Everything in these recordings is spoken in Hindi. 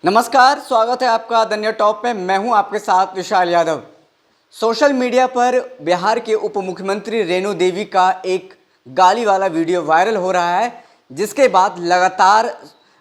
नमस्कार, स्वागत है आपका द टॉप में। मैं हूं आपके साथ विशाल यादव। सोशल मीडिया पर बिहार के उप मुख्यमंत्री रेणु देवी का एक गाली वाला वीडियो वायरल हो रहा है, जिसके बाद लगातार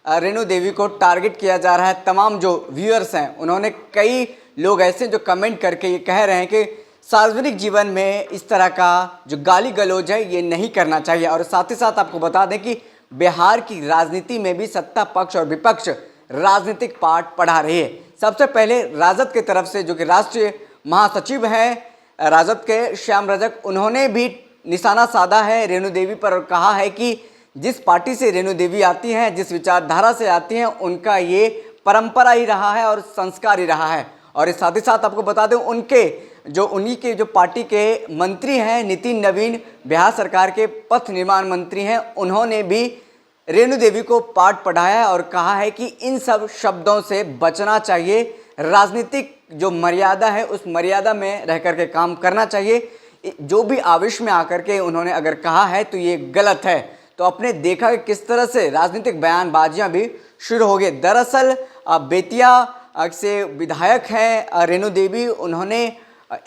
रेणु देवी को टारगेट किया जा रहा है। तमाम जो व्यूअर्स हैं, उन्होंने कई लोग ऐसे जो कमेंट करके ये कह रहे हैं कि सार्वजनिक जीवन में इस तरह का जो गाली गलौज है ये नहीं करना चाहिए। और साथ ही साथ आपको बता दें कि बिहार की राजनीति में भी सत्ता पक्ष और विपक्ष राजनीतिक पाठ पढ़ा रही है। सबसे पहले राजद की तरफ से जो कि राष्ट्रीय महासचिव हैं राजद के श्याम रजक, उन्होंने भी निशाना साधा है रेणु देवी पर और कहा है कि जिस पार्टी से रेणु देवी आती हैं, जिस विचारधारा से आती हैं, उनका ये परंपरा ही रहा है और संस्कार ही रहा है। और इस साथ ही साथ आपको बता दें उन्हीं के जो पार्टी के मंत्री हैं नितिन नवीन, बिहार सरकार के पथ निर्माण मंत्री हैं, उन्होंने भी रेणु देवी को पाठ पढ़ाया है और कहा है कि इन सब शब्दों से बचना चाहिए। राजनीतिक जो मर्यादा है उस मर्यादा में रह करके काम करना चाहिए। जो भी आवेश में आकर के उन्होंने अगर कहा है तो ये गलत है। तो आपने देखा कि किस तरह से राजनीतिक बयानबाजियां भी शुरू हो गई। दरअसल बेतिया से विधायक हैं रेणु देवी, उन्होंने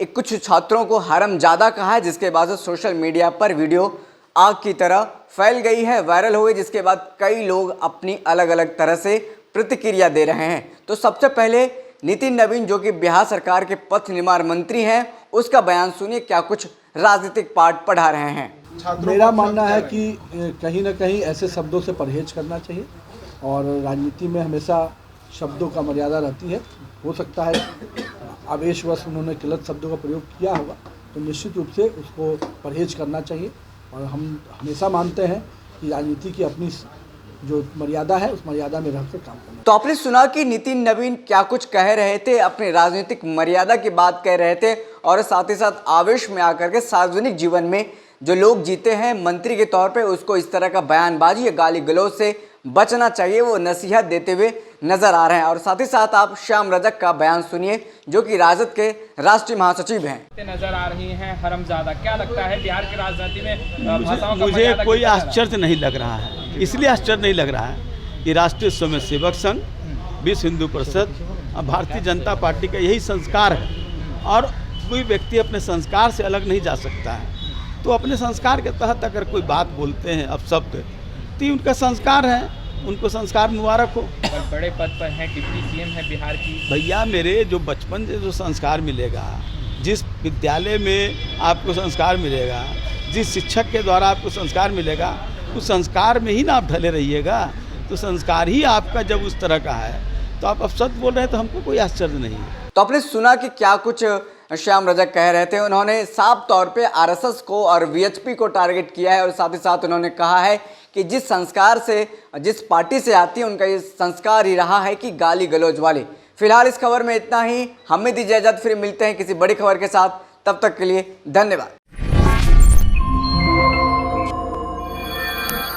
कुछ छात्रों को हरामजादा कहा है, जिसके बाद सोशल मीडिया पर वीडियो आग की तरह फैल गई है, वायरल हो गई, जिसके बाद कई लोग अपनी अलग अलग तरह से प्रतिक्रिया दे रहे हैं। तो सबसे पहले नितिन नवीन जो कि बिहार सरकार के पथ निर्माण मंत्री हैं, उसका बयान सुनिए, क्या कुछ राजनीतिक पाठ पढ़ा रहे हैं। मेरा मानना है कि कहीं ना कहीं ऐसे शब्दों से परहेज करना चाहिए और राजनीति में हमेशा शब्दों का मर्यादा रहती है। हो सकता है आवेशवश उन्होंने गलत शब्दों का प्रयोग किया होगा, तो निश्चित रूप से उसको परहेज करना चाहिए। और हम हमेशा मानते हैं कि राजनीति की अपनी जो मर्यादा है उस मर्यादा में रहकर काम करना। तो आपने सुना कि नितिन नवीन क्या कुछ कह रहे थे, अपनी राजनीतिक मर्यादा की बात कह रहे थे और साथ ही साथ आवेश में आकर के सार्वजनिक जीवन में जो लोग जीते हैं मंत्री के तौर पे, उसको इस तरह का बयानबाजी या गाली गलौज से बचना चाहिए, वो नसीहत देते हुए नजर आ रहे हैं। और साथ ही साथ आप श्याम रजक का बयान सुनिए जो कि राजद के राष्ट्रीय महासचिव हैं। नजर आ रही हैं हरमजादा, क्या लगता है बिहार की राजनीति में भाषाओं का मुझे कोई आश्चर्य नहीं लग रहा है। इसलिए आश्चर्य नहीं लग रहा है कि राष्ट्रीय स्वयं सेवक संघ, विश्व हिंदू परिषद, भारतीय जनता पार्टी का यही संस्कार है और कोई व्यक्ति अपने संस्कार से अलग नहीं जा सकता है। तो अपने संस्कार के तहत अगर कोई बात बोलते हैं अपशब्द, तो उनका संस्कार है, उनको संस्कार मुबारक हो। और बड़े पद पर हैं, डिप्टी सीएम है बिहार की। भैया मेरे जो बचपन से जो संस्कार मिलेगा, जिस विद्यालय में आपको संस्कार मिलेगा, जिस शिक्षक के द्वारा आपको संस्कार मिलेगा, उस संस्कार में ही ना आप ढले रहिएगा। तो संस्कार ही आपका जब उस तरह का है तो आप अपशब्द बोल रहे हैं, तो हमको कोई आश्चर्य नहीं है। तो आपने सुना कि क्या कुछ श्याम रजक कह रहे थे। उन्होंने साफ तौर पे आरएसएस को और वीएचपी को टारगेट किया है और साथ ही साथ उन्होंने कहा है कि जिस संस्कार से, जिस पार्टी से आती है, उनका ये संस्कार ही रहा है कि गाली गलौज वाली। फिलहाल इस खबर में इतना ही। हमें दीजिए इजाजत, फिर मिलते हैं किसी बड़ी खबर के साथ। तब तक के लिए धन्यवाद।